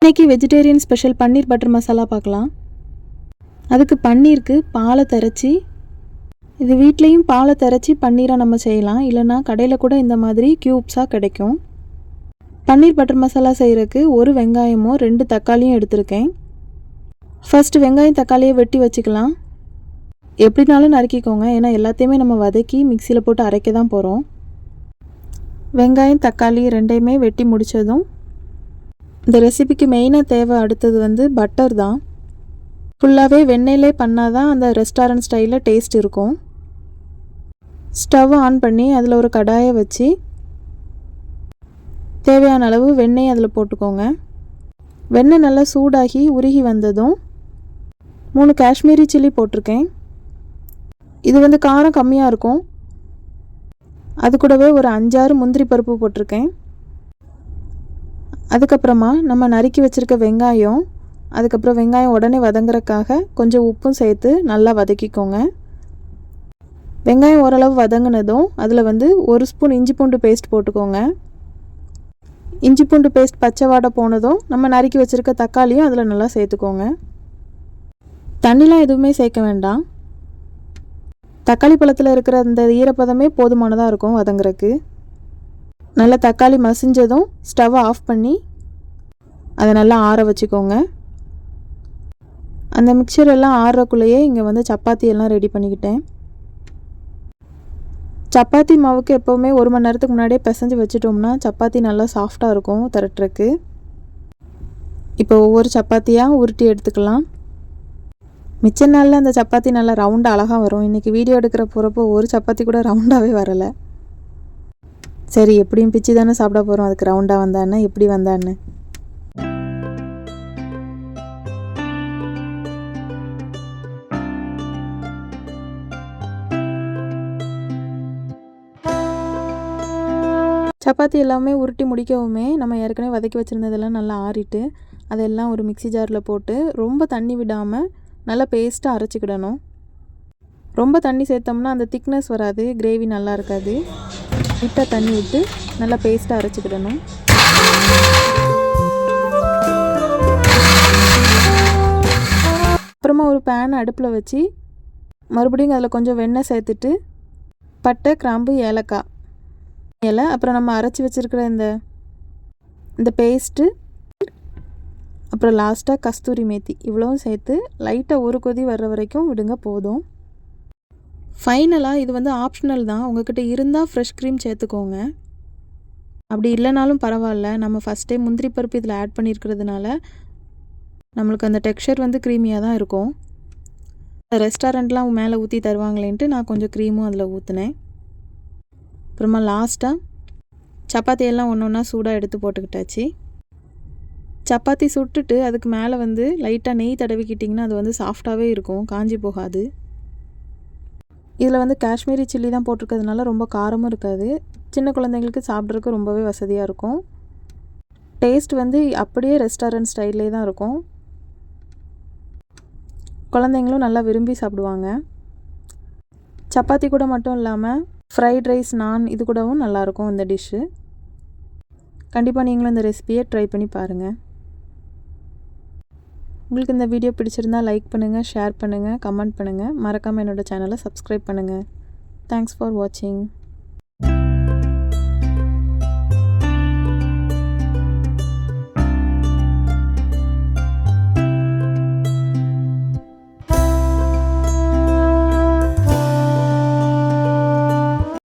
இன்றைக்கி vegetarian special பன்னீர் butter masala பார்க்கலாம். அதுக்கு பன்னீருக்கு பாலை திரச்சி, இது வீட்லேயும் பாலை திரச்சி பன்னீராக நம்ம செய்யலாம், இல்லைனா கடையில் கூட இந்த மாதிரி க்யூப்ஸாக கிடைக்கும். பன்னீர் பட்டர் மசாலா செய்கிறதுக்கு ஒரு வெங்காயமும் 2 தக்காளியும் எடுத்திருக்கேன். ஃபஸ்ட்டு வெங்காயம் தக்காளியை வெட்டி வச்சுக்கலாம். எப்படினாலும் நறுக்கிக்கோங்க, ஏன்னா எல்லாத்தையுமே நம்ம வதக்கி மிக்சியில் போட்டு அரைக்க தான் போகிறோம். வெங்காயம் தக்காளி ரெண்டையுமே வெட்டி முடித்ததும், இந்த ரெசிபிக்கு மெயினாக தேவை அடுத்தது பட்டர் தான். ஃபுல்லாகவே வெண்ணெயிலே பண்ணால் தான் அந்த ரெஸ்டாரண்ட் ஸ்டைலில் டேஸ்ட் இருக்கும். ஸ்டவ் ஆன் பண்ணி அதில் ஒரு கடாயை வச்சு தேவையான அளவு வெண்ணெய் அதில் போட்டுக்கோங்க. வெண்ணெய் நல்லா சூடாகி உருகி வந்ததும் 3 காஷ்மீரி சில்லி போட்டிருக்கேன். இது காரம் கம்மியாக இருக்கும். அது கூடவே ஒரு 5-6 முந்திரி பருப்பு போட்டிருக்கேன். அதுக்கப்புறமா நம்ம நறுக்கி வச்சுருக்க வெங்காயம், அதுக்கப்புறம் வெங்காயம் உடனே வதங்குறதுக்காக கொஞ்சம் உப்பும் சேர்த்து நல்லா வதக்கிக்கோங்க. வெங்காயம் ஓரளவு வதங்கினதும் அதில் 1 ஸ்பூன் இஞ்சி பூண்டு பேஸ்ட் போட்டுக்கோங்க. இஞ்சி பூண்டு பேஸ்ட் பச்சை வாடை போனதும் நம்ம நறுக்கி வச்சுருக்க தக்காளியும் அதில் நல்லா சேர்த்துக்கோங்க. தண்ணிலாம் எதுவுமே சேர்க்க வேண்டாம். தக்காளி பழத்தில் இருக்கிற அந்த ஈரப்பதமே போதுமானதாக இருக்கும் வதங்குறதுக்கு. நல்லா தக்காளி மசிஞ்சதும் ஸ்டவ்வை ஆஃப் பண்ணி அதை நல்லா ஆற வச்சுக்கோங்க. அந்த மிக்சர் எல்லாம் ஆறுறக்குள்ளேயே இங்கே சப்பாத்தி எல்லாம் ரெடி பண்ணிக்கிட்டேன். சப்பாத்தி மாவுக்கு எப்போவுமே 1 மணி நேரத்துக்கு முன்னாடியே பிசைஞ்சு வச்சுட்டோம்னா சப்பாத்தி நல்லா சாஃப்டாக இருக்கும் திரட்டுறக்கு. இப்போ ஒவ்வொரு சப்பாத்தியாக உருட்டி எடுத்துக்கலாம். மிச்ச நாளில் அந்த சப்பாத்தி நல்லா ரவுண்டாக அழகாக வரும். இன்றைக்கி வீடியோ எடுக்கிற போகிறப்போ ஒரு சப்பாத்தி கூட ரவுண்டாகவே வரலை. சரி, எப்படியும் பிச்சு தானே சாப்பிட போகிறோம், அதுக்கு ரவுண்டாக வந்தான்னு எப்படி வந்தான்னு. சப்பாத்தி எல்லாமே உருட்டி முடிக்கவுமே நம்ம ஏற்கனவே வதக்கி வச்சுருந்ததெல்லாம் நல்லா ஆறிட்டு அதெல்லாம் ஒரு மிக்சி ஜாரில் போட்டு ரொம்ப தண்ணி விடாமல் நல்லா பேஸ்ட்டாக அரைச்சிக்கிடணும். ரொம்ப தண்ணி சேர்த்தோம்னா அந்த திக்னஸ் வராது, கிரேவி நல்லா இருக்காது. லைட்டாக தண்ணி விட்டு நல்லா பேஸ்ட்டாக அரைச்சிக்கிடணும். அப்புறமா ஒரு பேன் அடுப்பில் வச்சு மறுபடியும் அதில் கொஞ்சம் வெண்ணெய் சேர்த்துட்டு பட்டை, கிராம்பு, ஏலக்காய் இலை, அப்புறம் நம்ம அரைச்சி வச்சுருக்கிற இந்த பேஸ்ட்டு, அப்புறம் லாஸ்ட்டாக கஸ்தூரி மேத்தி இவ்வளவும் சேர்த்து லைட்டாக ஒரு கொதி வர்ற வரைக்கும் விடுங்க, போதும். ஃபைனலாக இது ஆப்ஷனல் தான். உங்கள்கிட்ட இருந்தால் ஃப்ரெஷ் க்ரீம் சேர்த்துக்கோங்க. அப்படி இல்லைனாலும் பரவாயில்ல. நம்ம ஃபஸ்ட்டே முந்திரி பருப்பு இதில் ஆட் பண்ணியிருக்கிறதுனால நம்மளுக்கு அந்த டெக்ஸ்சர் க்ரீமியாக தான் இருக்கும். ரெஸ்டாரண்ட்லாம் மேலே ஊற்றி தருவாங்களேன்ட்டு நான் கொஞ்சம் க்ரீமும் அதில் ஊற்றினேன். அப்புறமா லாஸ்ட்டாக சப்பாத்தியெல்லாம் ஒன்று ஒன்றா சூடாக எடுத்து போட்டுக்கிட்டாச்சு. சப்பாத்தி சுட்டுட்டு அதுக்கு மேலே லைட்டாக நெய் தடவிக்கிட்டிங்கன்னா அது சாஃப்டாகவே இருக்கும், காஞ்சி போகாது. இதில் காஷ்மீரி சில்லி தான் போட்டிருக்கிறதுனால ரொம்ப காரமும் இருக்காது. சின்ன குழந்தைங்களுக்கு சாப்பிட்றதுக்கு ரொம்பவே வசதியாக இருக்கும். டேஸ்ட் அப்படியே ரெஸ்டாரண்ட் ஸ்டைல்லே தான் இருக்கும். குழந்தைங்களும் நல்லா விரும்பி சாப்பிடுவாங்க. சப்பாத்தி கூட மட்டும் இல்லாமல் ஃப்ரைட் ரைஸ், நான் இது கூடவும் நல்லாயிருக்கும் இந்த டிஷ்ஷு. கண்டிப்பாக நீங்களும் இந்த ரெசிபியை ட்ரை பண்ணி பாருங்கள். உங்களுக்கு இந்த வீடியோ பிடிச்சிருந்தால் லைக் பண்ணுங்கள், ஷேர் பண்ணுங்கள், கமெண்ட் பண்ணுங்கள். மறக்காமல் என்னோடய சேனலை சப்ஸ்கிரைப் பண்ணுங்கள். தேங்க்ஸ் ஃபார் வாட்சிங்.